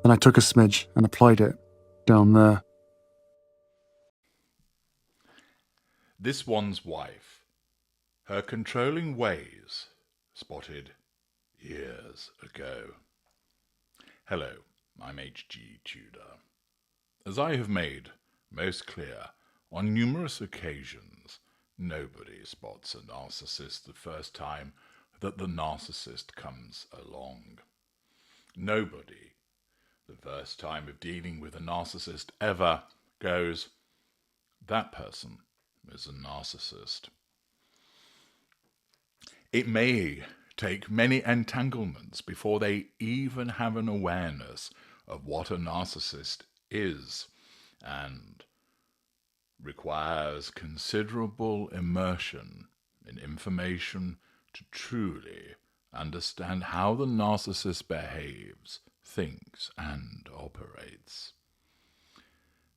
Then I took a smidge and applied it down there. This one's wife. Her controlling ways spotted years ago. Hello, I'm H.G. Tudor. As I have made most clear on numerous occasions, nobody spots a narcissist the first time that the narcissist comes along. Nobody, the first time of dealing with a narcissist ever, goes, that person is a narcissist. It may take many entanglements before they even have an awareness of what a narcissist is, and requires considerable immersion in information to truly understand how the narcissist behaves, thinks, and operates.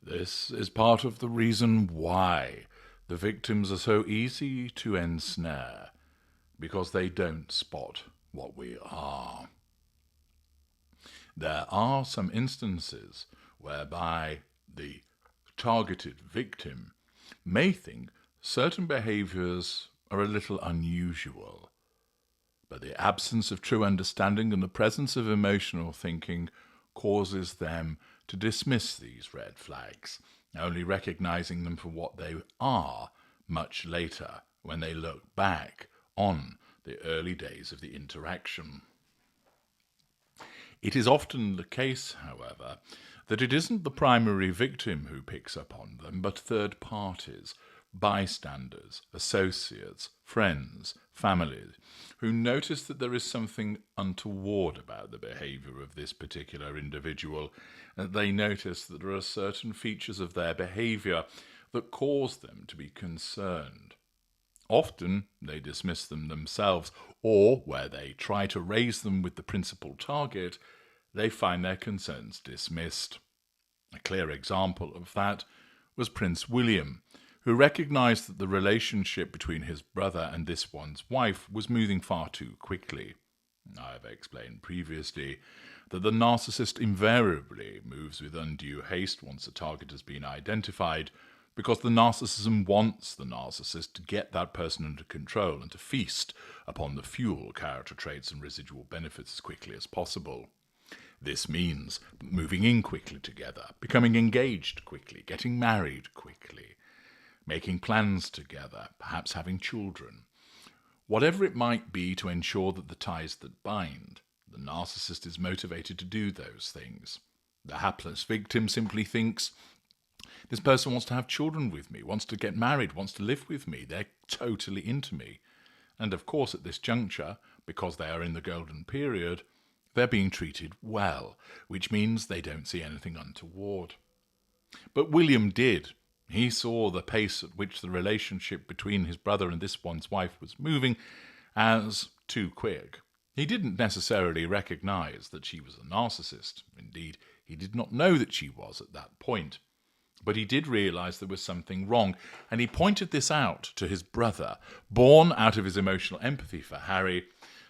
This is part of the reason why the victims are so easy to ensnare, because they don't spot what we are. There are some instances whereby the targeted victim may think certain behaviours are a little unusual, but the absence of true understanding and the presence of emotional thinking causes them to dismiss these red flags, only recognizing them for what they are much later when they look back on the early days of the interaction. It is often the case, however, that it isn't the primary victim who picks up on them, but third parties, bystanders, associates, friends, families, who notice that there is something untoward about the behaviour of this particular individual, and they notice that there are certain features of their behaviour that cause them to be concerned. Often they dismiss them themselves, or where they try to raise them with the principal target, they find their concerns dismissed. A clear example of that was Prince William, who recognised that the relationship between his brother and this one's wife was moving far too quickly. I have explained previously that the narcissist invariably moves with undue haste once a target has been identified, because the narcissism wants the narcissist to get that person under control and to feast upon the fuel, character traits, and residual benefits as quickly as possible. This means moving in quickly together, becoming engaged quickly, getting married quickly, making plans together, perhaps having children. Whatever it might be to ensure that the ties that bind, the narcissist is motivated to do those things. The hapless victim simply thinks, this person wants to have children with me, wants to get married, wants to live with me. They're totally into me. And of course, at this juncture, because they are in the golden period, they're being treated well, which means they don't see anything untoward. But William did. He saw the pace at which the relationship between his brother and this one's wife was moving as too quick. He didn't necessarily recognise that she was a narcissist. Indeed, he did not know that she was at that point. But he did realise there was something wrong, and he pointed this out to his brother, born out of his emotional empathy for Harry.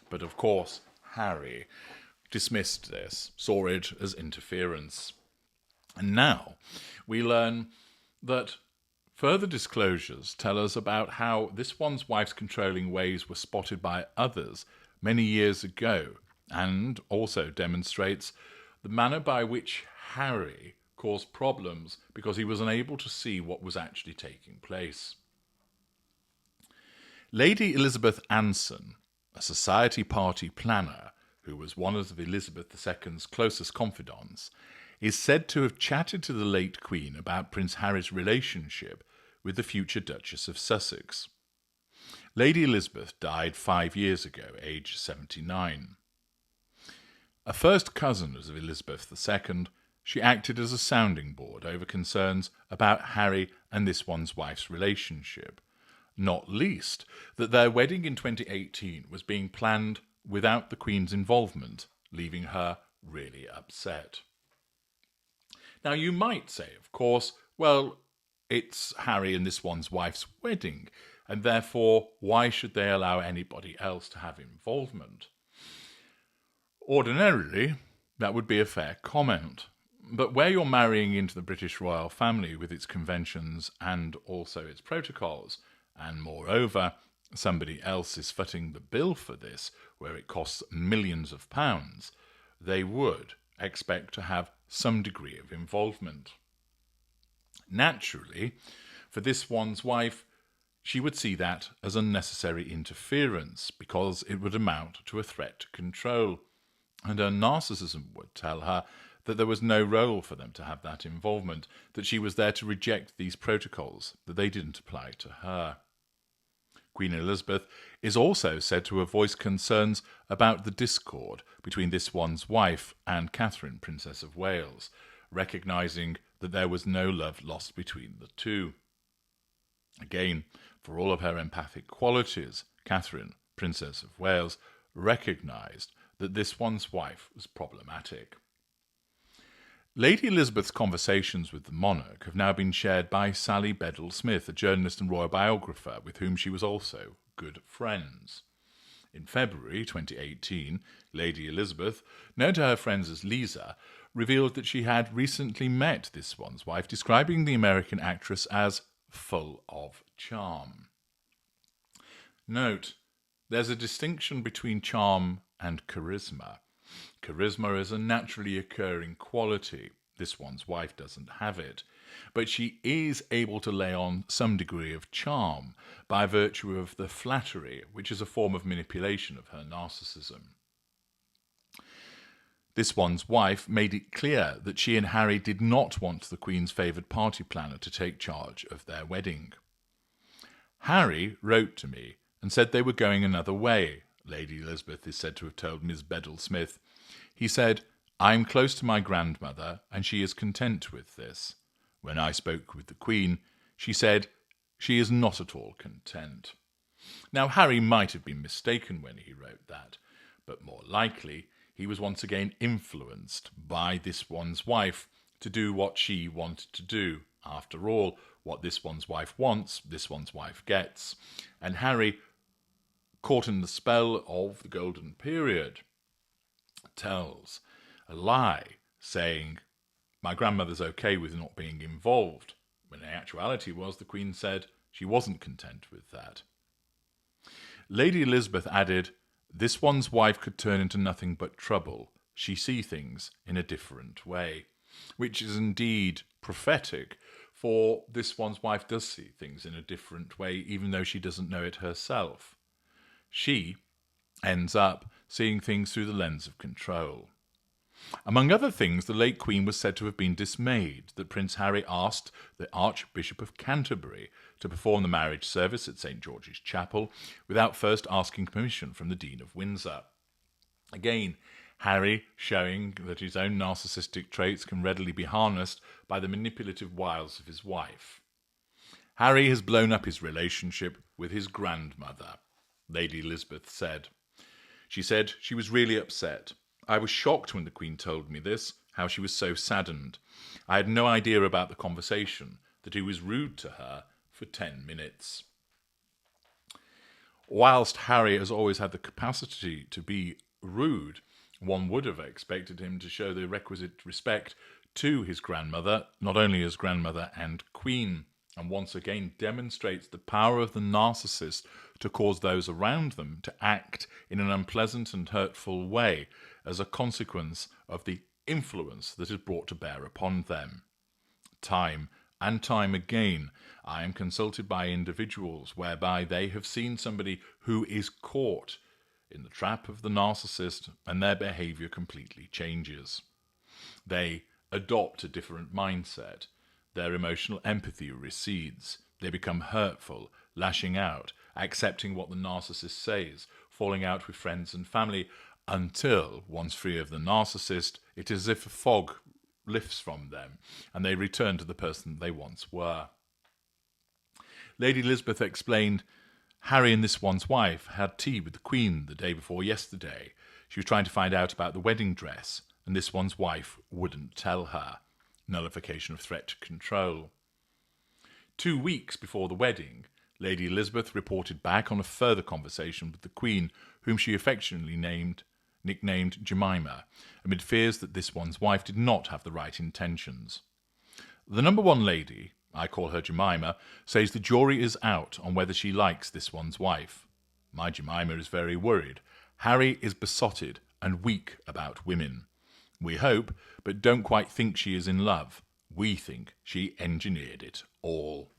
But of course, Harry dismissed this, saw it as interference. And now we learn that further disclosures tell us about how this one's wife's controlling ways were spotted by others many years ago, and also demonstrates the manner by which Harry caused problems because he was unable to see what was actually taking place. Lady Elizabeth Anson, a society party planner who was one of Elizabeth II's closest confidants, is said to have chatted to the late Queen about Prince Harry's relationship with the future Duchess of Sussex. Lady Elizabeth died 5 years ago, aged 79. A first cousin of Elizabeth II, she acted as a sounding board over concerns about Harry and this one's wife's relationship, not least that their wedding in 2018 was being planned without the Queen's involvement, leaving her really upset. Now, you might say, of course, well, it's Harry and this one's wife's wedding, and therefore, why should they allow anybody else to have involvement? Ordinarily, That would be a fair comment. But where you're marrying into the British royal family with its conventions and also its protocols, and moreover, somebody else is footing the bill for this, where it costs millions of pounds, they would expect to have some degree of involvement. Naturally, for this one's wife, she would see that as unnecessary interference because it would amount to a threat to control. And her narcissism would tell her that there was no role for them to have that involvement, that she was there to reject these protocols, that they didn't apply to her. Queen Elizabeth is also said to have voiced concerns about the discord between this one's wife and Catherine, Princess of Wales, recognising that there was no love lost between the two. Again, for all of her empathic qualities, Catherine, Princess of Wales, recognised that this one's wife was problematic. Lady Elizabeth's conversations with the monarch have now been shared by Sally Bedell-Smith, a journalist and royal biographer with whom she was also good friends. In February 2018, Lady Elizabeth, known to her friends as Lisa, revealed that she had recently met this one's wife, describing the American actress as full of charm. Note, there's a distinction between charm and charisma. Charisma is a naturally occurring quality. This one's wife doesn't have it. But she is able to lay on some degree of charm by virtue of the flattery, which is a form of manipulation of her narcissism. This one's wife made it clear that she and Harry did not want the Queen's favoured party planner to take charge of their wedding. Harry wrote to me and said they were going another way, Lady Elizabeth is said to have told Ms. Bedell-Smith. He said, "I'm close to my grandmother and she is content with this." When I spoke with the Queen, she said she is not at all content. Now, Harry might have been mistaken when he wrote that, but more likely he was once again influenced by this one's wife to do what she wanted to do. After all, what this one's wife wants, this one's wife gets. And Harry, caught in the spell of the golden period, tells a lie, saying, "My grandmother's okay with not being involved," when in actuality was the Queen said she wasn't content with that. Lady Elizabeth added, "This one's wife could turn into nothing but trouble. She sees things in a different way," which is indeed prophetic, for this one's wife does see things in a different way, even though she doesn't know it herself. She ends up seeing things through the lens of control. Among other things, the late Queen was said to have been dismayed that Prince Harry asked the Archbishop of Canterbury to perform the marriage service at St. George's Chapel without first asking permission from the Dean of Windsor. Again, Harry showing that his own narcissistic traits can readily be harnessed by the manipulative wiles of his wife. Harry has blown up his relationship with his grandmother, Lady Elizabeth said. She said she was really upset. "I was shocked when the Queen told me this, how she was so saddened. I had no idea about the conversation, that he was rude to her for 10 minutes. Whilst Harry has always had the capacity to be rude, one would have expected him to show the requisite respect to his grandmother, not only as grandmother and Queen, and once again demonstrates the power of the narcissist to cause those around them to act in an unpleasant and hurtful way as a consequence of the influence that is brought to bear upon them. Time and time again, I am consulted by individuals whereby they have seen somebody who is caught in the trap of the narcissist and their behaviour completely changes. They adopt a different mindset. Their emotional empathy recedes. They become hurtful, lashing out, accepting what the narcissist says, falling out with friends and family, until, once free of the narcissist, it is as if a fog lifts from them and they return to the person they once were. Lady Elizabeth explained, "Harry and this one's wife had tea with the Queen the day before yesterday. She was trying to find out about the wedding dress, and this one's wife wouldn't tell her. Nullification of threat to control." 2 weeks before the wedding, Lady Elizabeth reported back on a further conversation with the Queen, whom she affectionately named nicknamed Jemima, amid fears that this one's wife did not have the right intentions. The number one lady, I call her Jemima, says the jury is out on whether she likes this one's wife. My Jemima is very worried. Harry is besotted and weak about women. We hope, but don't quite think she is in love. We think she engineered it all.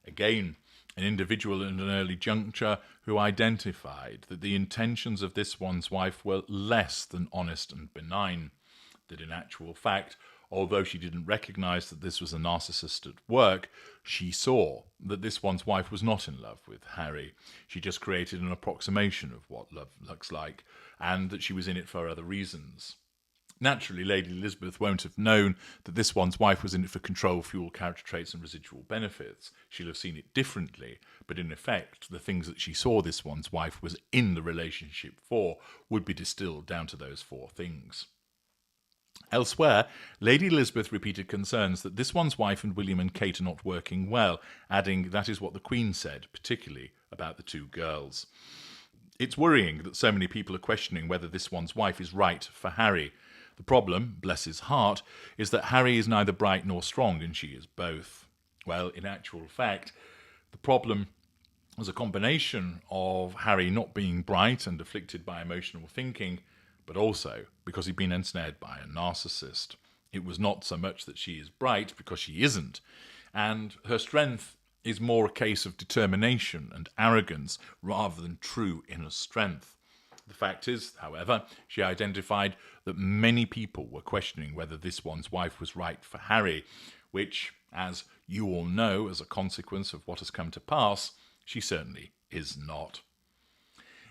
Again, an individual at an early juncture who identified that the intentions of this one's wife were less than honest and benign, that in actual fact, although she didn't recognize that this was a narcissist at work, she saw that this one's wife was not in love with Harry. She just created an approximation of what love looks like, and that she was in it for other reasons. Naturally, Lady Elizabeth won't have known that this one's wife was in it for control, fuel, character traits, and residual benefits. She'll have seen it differently, but in effect, the things that she saw this one's wife was in the relationship for would be distilled down to those four things. Elsewhere, Lady Elizabeth repeated concerns that this one's wife and William and Kate are not working well, adding that is what the Queen said, particularly about the two girls. It's worrying that so many people are questioning whether this one's wife is right for Harry. The problem, bless his heart, is that Harry is neither bright nor strong, and she is both. Well, in actual fact, the problem was a combination of Harry not being bright and afflicted by emotional thinking, but also because he'd been ensnared by a narcissist. It was not so much that she is bright, because she isn't, and her strength is more a case of determination and arrogance rather than true inner strength. The fact is, however, she identified that many people were questioning whether this one's wife was right for Harry, which, as you all know, as a consequence of what has come to pass, she certainly is not.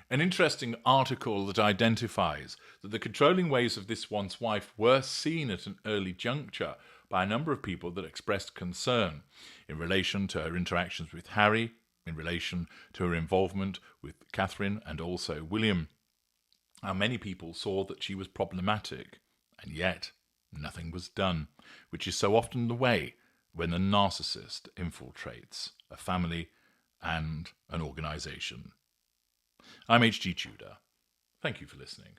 An interesting article that identifies that the controlling ways of this one's wife were seen at an early juncture by a number of people that expressed concern in relation to her interactions with Harry, in relation to her involvement with Catherine and also William. How many people saw that she was problematic, and yet nothing was done, which is so often the way when the narcissist infiltrates a family and an organisation. I'm H.G. Tudor. Thank you for listening.